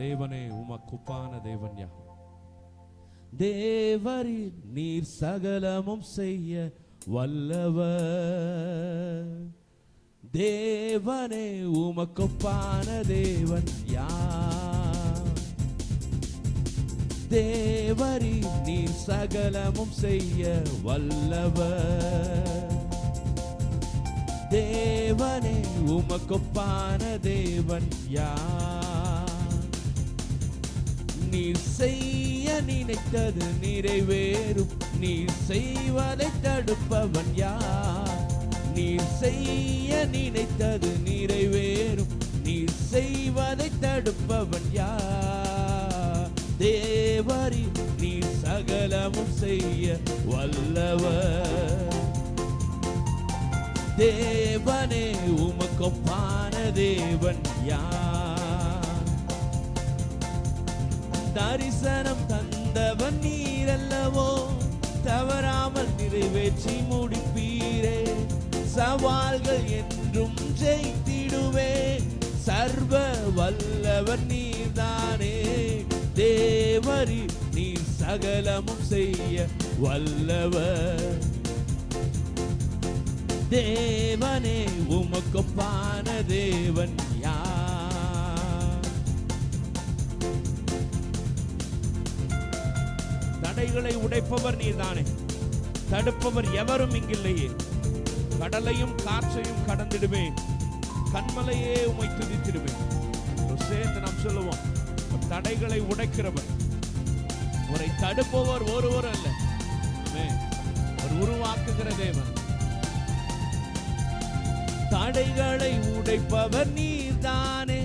தேவனே உமக்குப்பான தேவன் யார்? தேவரீர் நீர் சகலமும் செய்ய வல்லவர். தேவனே உமக்குப்பான தேவன் யார்? தேவரீர் நீர் சகலமும் செய்ய வல்லவர். தேவனே உமக்குப்பான தேவன் யார்? நீர் செய்ய நினைத்தது நிறைவேறும். நீர் செய்வதை தடுப்பவன் யார்? நீர் செய்ய நினைத்தது நிறைவேறும். நீர் செய்வதை தடுப்பவன் யார்? தேவரீ நீர் சகலமும் செய்ய வல்லவர். தேவனே உமக்கொப்பான தேவன் யார்? தரிசனம் தந்தவன் நீரல்லவோ, தவறாமல் நிறைவேற்றி முடிப்பீரே. சவால்கள் என்றும் ஜெயித்திடுவே, சர்வ வல்லவர் நீர்தானே. தேவரீ நீர் சகலமும் செய்ய வல்லவர். தேவனே உமக்கொப்பான தேவன் யார்? தடைகளை உடைப்பவர் நீர்தானே, தடுப்பவர் எவரும் இங்கில்லையே. கடலையும் காற்றையும் கடந்திடுவேன், கண்மலையே உம்மை துதித்திடுவேன். சேர்ந்து நாம் சொல்லுவோம், தடைகளை உடைக்கிறவர், அவரை தடுப்பவர் ஒருவர் அல்ல, அவர் உருவாக்குகிற தேவன். தடைகளை உடைப்பவர் நீர்தானே,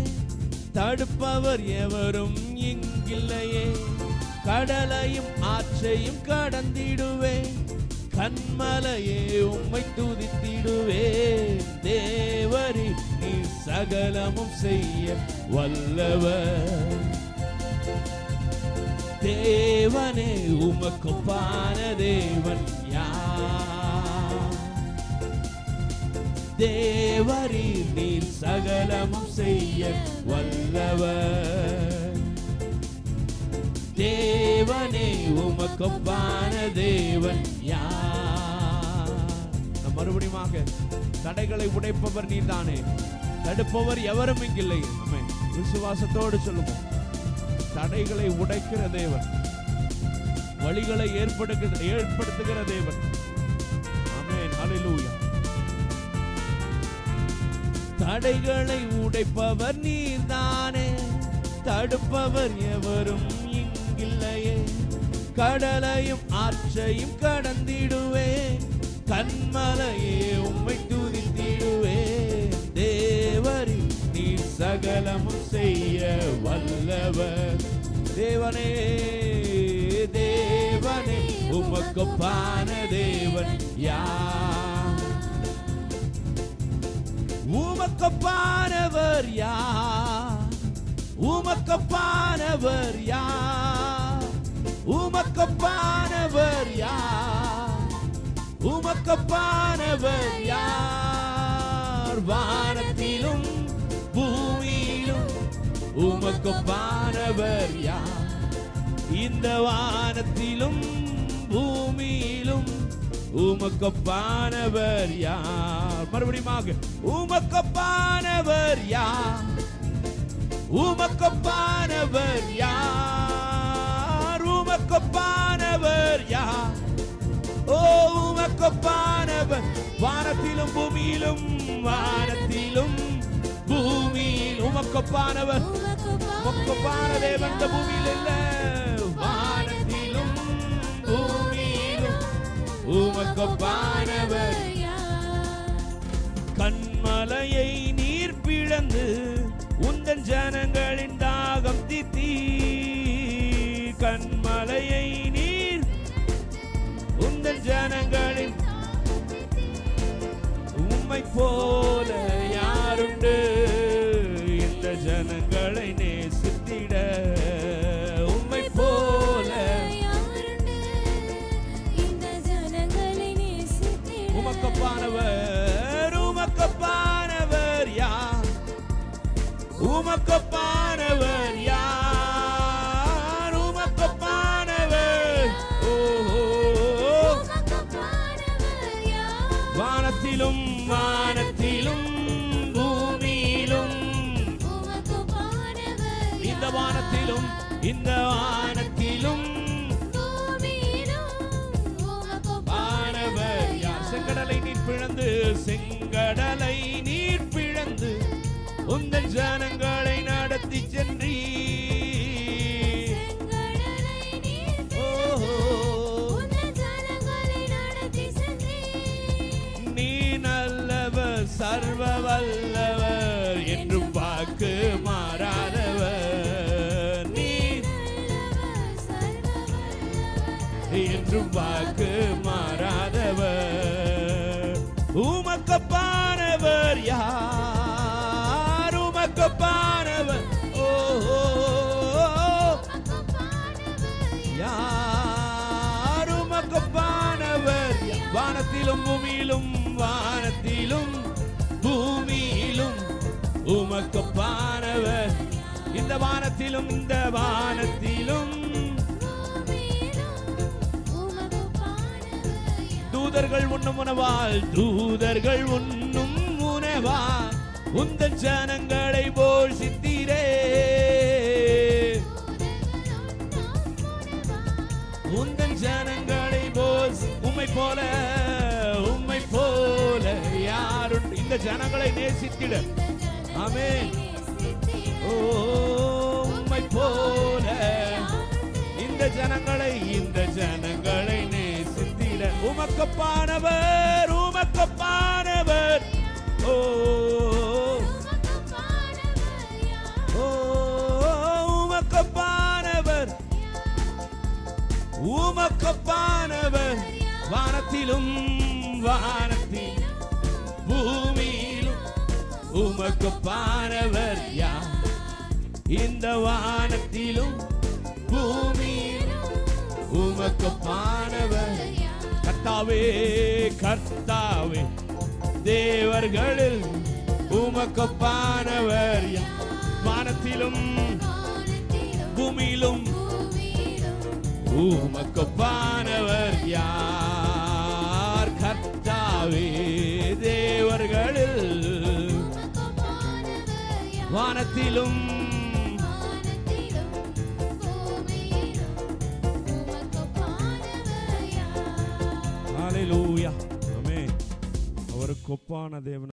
தடுப்பவர் எவரும் இங்கில்லையே. கடலையும் ஆற்றையும் கடந்திடுவே, கண்மலையே உம்மை துதித்திடுவே. தேவரீ நீர் சகலமும் செய்ய வல்லவர். தேவனே உமக்கொப்பான தேவன் யார்? தேவரீ நீர் சகலமும் செய்ய வல்லவர். தேவனே உமக்கொப்பான தேவன் யார்? மறுபடியும் தடைகளை உடைப்பவர் நீர்தானே, தடுப்பவர் எவரும் இங்கில்லை. விசுவாசத்தோடு சொல்லுவோம், தடைகளை உடைக்கிற தேவன், வழிகளை ஏற்படுத்துகிற தேவன். ஆமென், ஹல்லேலூயா. தடைகளை உடைப்பவர் நீர்தானே, தடுப்பவர் எவரும் இங்கில்லையே. கடலையும் ஆற்றையும் கடந்திடுவே, கண்மலையே உம்மை துதித்திடுவே. தேவரீ நீர் சகலமும் செய்ய வல்லவர். தேவனே தேவனே உமக்கொப்பான தேவன் யார்? உமக்கொப்பானவர் யார்? உமக்கொப்பானவர் யார்? உமக்கொப்பானவர் யார்? உமக்கொப்பானவர் யார்? வானத்திலும் பூமியிலும் உமக்கொப்பானவர் யார்? இந்த வானத்திலும் பூமியிலும் உமக்கொப்பானவர் யார்? மறுபடியும் உமக்கொப்பானவர் யார்? உமக்கொப்பானவர் யார்? உமக்கொப்பானவர் யார்? ஓ உமக்கொப்பானவர். வானத்திலும் பூமியிலும், வானத்திலும் பூமியில் உமக்கொப்பானவர். உமக்கொப்பான தேவன் இந்த பூமியில் இல்ல, வானத்திலும் பூமியிலும் உமக்கொப்பானவர். கண்மலையை நீர் பிளந்து உந்தன் ஜனங்களின் தாகம் தீர்த்தீ. கண்மலையை நீர் உந்தன் ஜனங்களின், உம்மை போல யாருண்டு இந்த ஜனங்களை நேசித்திட? உம்மை போல உமக்கொப்பானவர். உமக்கொப்பானவர் யார்? உமக்கொப்பானவர் யார்? வானத்திலும் இந்த வானத்திலும் வானவர் யார்? செங்கடலை நீர் பிளந்து, செங்கடலை நீர் பிளந்து உந்தன் ஜனங்களை நடத்தி சென்றீ. நீ நல்லவர், சர்வ வல்லவர், என்றும் வாக்கு மாறாதவர். நீ என்றும் வாக்கு மாறாதவர். உமக்கப்பானவர் யார்? உமக்கப்பானவர் யார்? உமக்கப்பானவர் வானத்திலும் பூமியிலும், வானத்திலும் பூமியிலும் உமக்கப்பானவர். இந்த வானத்திலும் இந்த வானத்திலும் தூதர்கள் உண்ணும் உணவால், தூதர்கள் உண்ணும் உணவால் உந்தன் ஜனங்களை போஷித்தீரே. உந்தன் ஜனங்களை உம்மை போல, உம்மை போல யாருண்டு? இந்த ஜனங்களை நேசித்திட. ஆமென். ஓ உம்மை போல இந்த ஜனங்களை நேசித்திட. உமக்கப்பானவர், உமக்கப்பானவர். ஓ உமக்கப்பானவர், உமக்கப்பானவர். வானத்திலும் வானத்தில் பூமியிலும் உமக்கப்பானவர் யார்? இந்த வானத்திலும் பூமியிலும் உமக்கப்பானவர். கர்த்தாவே, கர்த்தாவே, தேவர்களில் உமக்கப்பானவர் யார்? வானத்திலும் பூமியிலும் உமக்கப்பானவர் யார்? கர்த்தாவே, தேவர்களில் வானத்திலும் ஹல்லேலூயா. ஆமென். அவருக்கு ஒப்பான தேவன்